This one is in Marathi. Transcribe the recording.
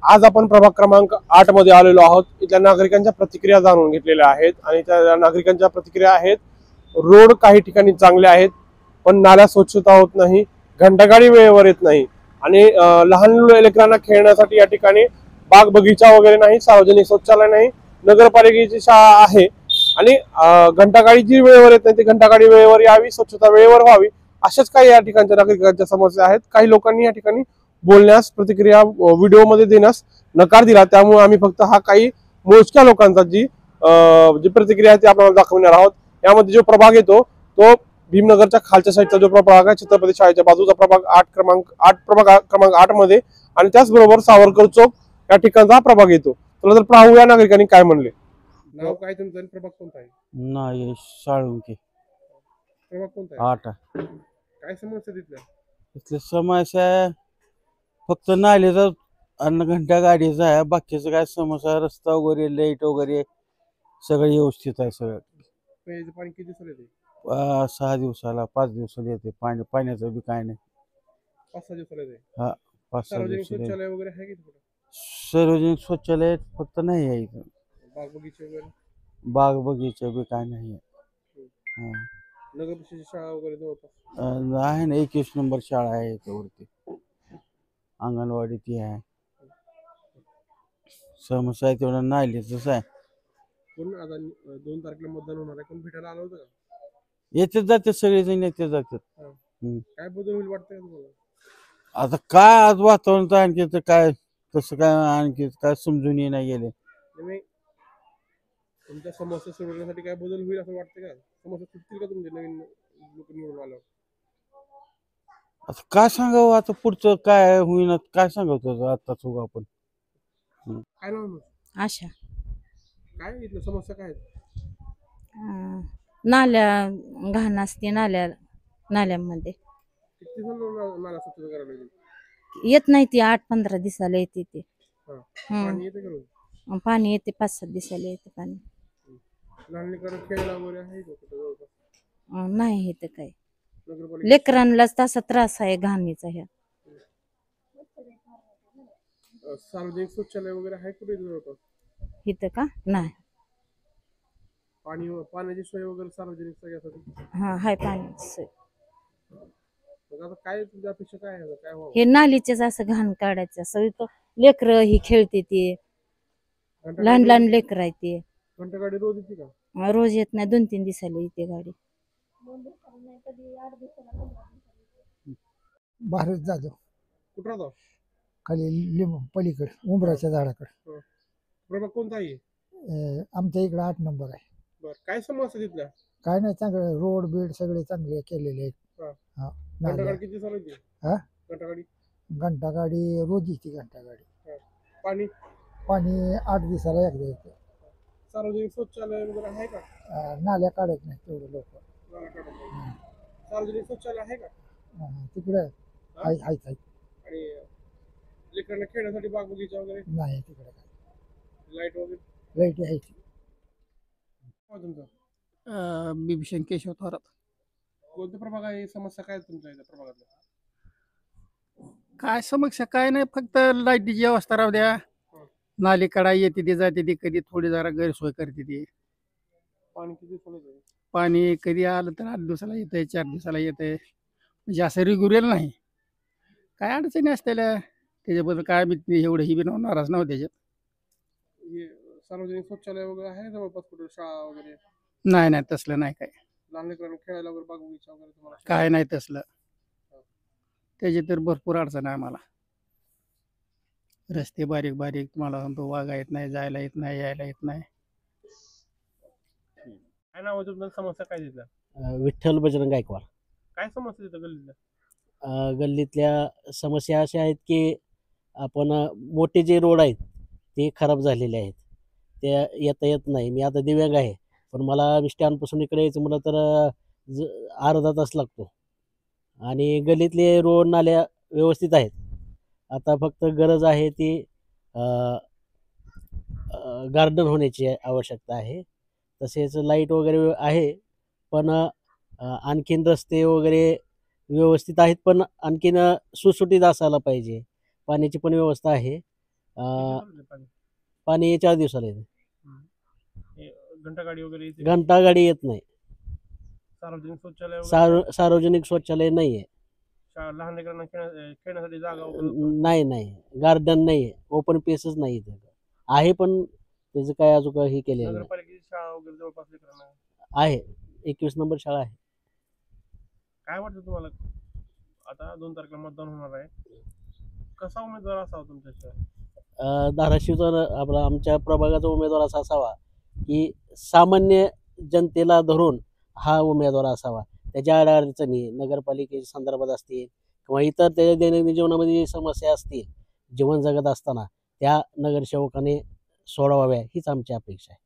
आज आपण प्रभाग क्रमांक 8 मध्ये आलेलो आहोत। इथल्या नागरिकांच्या प्रतिक्रिया जाणून घेतलेल्या आहेत आणि त्या नागरिकांच्या प्रतिक्रिया आहेत, रोड काही ठिकाणी चांगले आहेत पण नाल्या स्वच्छता होत नाही, घंटागाडी वेळेवर येत नाही आणि लहान लेकरांना खेळण्यासाठी या ठिकाणी बाग बगीचा वगैरे नाही, सार्वजनिक शौचालय नाही, नगरपालिकेची शाळा आहे आणि घंटागाडीची वेळेवर येत नाही, ती घंटागाडी वेळेवर यावी, स्वच्छता वेळेवर व्हावी, अशाच काही या ठिकाणच्या नागरिकांच्या समस्या आहेत। काही लोकांनी या ठिकाणी बोलण्यास, प्रतिक्रिया व्हिडिओ मध्ये देण्यास नकार दिला, त्यामुळे आम्ही फक्त हा काही मोजक्या लोकांचा जी प्रतिक्रिया आहे ती आपल्याला दाखवणार आहोत। यामध्ये जो प्रभाग येतो तो भीमनगरच्या खालच्या साईडचा जो प्रभाग आहे, छत्रपती शाळेच्या बाजूचा प्रभाग 8 क्रमांक 8 मध्ये आणि त्याचबरोबर सावरकर चौक या ठिकाणचा प्रभाग येतो। तर पाहूया नागरिकांनी काय म्हणले। नाव काय तुमचं, प्रभाग कोणता आहे? नागेश साळुंके, प्रभाग कोणता आहे? 8। काय समस्या तिथल्या? इथल्या समस्या फक्त नालीचा आणि घंटा गाडीचा आहे, बाकीचं काय समस्या, रस्ता वगैरे, लाईट वगैरे सगळं व्यवस्थित आहे। सगळं प्यायचं पाणी किती दिवसाला येते? 6 दिवसाला 5 दिवसाला येते पाणी, पाण्याचं बी काय नाही। 5-6 दिवसाला येते? हा, 5-6 सार्वजनिक दिवसाला। शौचालय वगैरे आहे की? सार्वजनिक शौचालय फक्त नाही आहे इथं, बाग बगीचे वगैरे? बाग बगीचा बी काय नाही आहे। नगर परिषदेची शाळा वगैरे जवळपास आहे ना, 21 नंबर शाळा आहे इथवरती, अंगणवाडी ती आहे। समस्या आहे तेवढं नालीच आहे। कोण आता 2 तारखेला मतदान होणार आहे, कोण भेटायला आलं होतं का? येते जाते सगळेजण, येते जातात। काय बदल होईल वाटतंय तुम्हाला? आता काय आज वातावरण तर आणखी तर काय तसं काय आणखी काय समजून नाही गेले। तुमच्या समस्या सोडवण्यासाठी काय बदल होईल असं वाटतं का? समस्या सुटतील का तुमचे नवीन लोक निवडून आल्यावर? आता काय सांगावं, आता पुढचं काय होईना काय सांगावं आताच उगा आपण। काय नाव? आशा। काय इथल्या समस्या काय आहेत? नाल्या घाण असते, नाल्यामध्ये किती जण नाला स्वच्छता करायला लागेल? येत नाही ती, 8-15 दिवसाला येते ते। पाणी येते का रोज? पाणी येते, 5-7 दिवसाला येते पाणी। लहान लेकरं खेळायला वगैरे आहे का कुठं जवळपास? नाही येत काय, नगरपालिका लेकरांनाच तसा त्रास आहे घाणीचा। ह्या सार्वजनिक शौचालय वगैरे आहे कुठे जवळपास? इथं का नाही। पाण्याची सोय वगैरे सार्वजनिक सगळ्यासाठी? हा, हाय पाण्याची सोय। मग आता काय तुमच्या अपेक्षा काय आहे, काय व्हावं? हे नालीचेच असं घाण काढायचं, असं इथं लेकरं ही खेळते, ते लहान लहान लेकर आहे ते। घंटागाडी रोज येते का? रोज येत नाही, 2-3 दिवसाला येते गाडी। भारत जाधव, कुठं राहतो? खाली लिंबू पलीकडे उंबराच्या झाडाकडे। प्रभाग कोणता आहे? आमच्या इकडे 8 नंबर आहे। बर, काय समस्या तिथल्या? काय नाही, चांगलं रोड बीड सगळे चांगले केलेले आहेत। घंटागाडी किती दिवसाला येते? हा, घंटागाडी घंटागाडी रोज येते घंटागाडी। पाणी? पाणी 8 दिवसाला एकदा येते। सार्वजनिक शौचालय वगैरे आहे का? नाल्या काढत नाही तेवढे लोक। सार्वजनिक शौचालय आहे का तिकडे? आहेत। आणि लेकरांना खेळण्यासाठी बाग बगीचा वगैरे नाही तिकडे काय। लाईट वगैरे? लाईट आहे। तुमचं बिभीषण केशव थोरात। कोणता प्रभाग आहे? समस्या काय तुमच्या इथं प्रभागातल्या? काय समस्या काय नाही, फक्त लाईटीची व्यवस्था राहू द्या, नाली कडा येते ती जाते ती, कधी थोडी जरा गैरसोय करते ती। पाणी किती दिवसाला येतं? पाणी कधी आलं तर 8 दिवसाला येतंय, 4 दिवसाला येतंय, म्हणजे असं रेग्युलर नाही। काय अडचणी असतेल्या त्याच्याबद्दल काय मी एवढं ही बी नाराज नव्हतं त्याच्यात। सार्वजनिक शौचालय वगैरे आहे जवळपास कुठे, शाळा वगैरे? नाही तसलं नाही काय। लहान लेकरांना खेळायला वगैरे बाग बगीचा वगैरे तुम्हाला? काय नाही तसलं, त्याची तर भरपूर अडचण आहे आम्हाला। रस्ते बारीक बारीक, तुम्हाला सांगतो, वागा येत नाही, जायला येत नाही, यायला येत नाही। काय नाव आहे तुमचं? समस्या काय तिथल्या? विठ्ठल बजरंग गायकवाड। काय समस्या तिथं गल्लीतल्या? गल्लीतल्या समस्या अशा आहेत की आपण मोठे जे रोड आहेत ते खराब झालेले आहेत, ते येता येत नाही। मी आता दिव्यांग आहे, पण मला स्टँडपासून इकडे यायचं म्हटलं तर अर्धा तास लागतो आणि गल्लीतले रोड नाल्या व्यवस्थित आहेत। आता फक्त गरज आहे ती गार्डन होण्याची आवश्यकता आहे। तसेच लाईट वगैरे आहे, पण आणखीन रस्ते वगैरे व्यवस्थित आहेत, पण आणखीन सुटसुटीत असायला पाहिजे। पाण्याची पण व्यवस्था आहे, पाणी पाणी 4 दिवसाला येते. घंटागाडी वगैरे येते? घंटा गाडी येत नाही. सार्वजनिक शौचालय वगैरे? सार्वजनिक शौचालय नाही आहे. लहान लेकरांना खेळण्यासाठी जागा वगैरे? नाही गार्डन नाही आहे, ओपन पेसच नाही इथं. आहे पण त्याचं काय अजून हे केलेलं नाही. नगरपालिकेची शाळा वगैरे जवळपास लेकरांना आहे 21 नंबर शाळा आहे. काय वाटतं तुम्हाला? आता 2 तारखेला मतदान होणार आहे, कसा उमेदवार असावा तुमच्या? धाराशिवचा आपला आमच्या प्रभागाचा उमेदवार असा असावा की सामान्य जनतेला धरून हा उमेदवार असावा. त्याच्या अडचणी नगरपालिकेच्या संदर्भात असतील किंवा इतर त्याच्या दैनंदिन जीवनामध्ये जी समस्या असतील जीवन जगत असताना त्या नगरसेवकाने सोडवाव्या हीच आमची अपेक्षा आहे.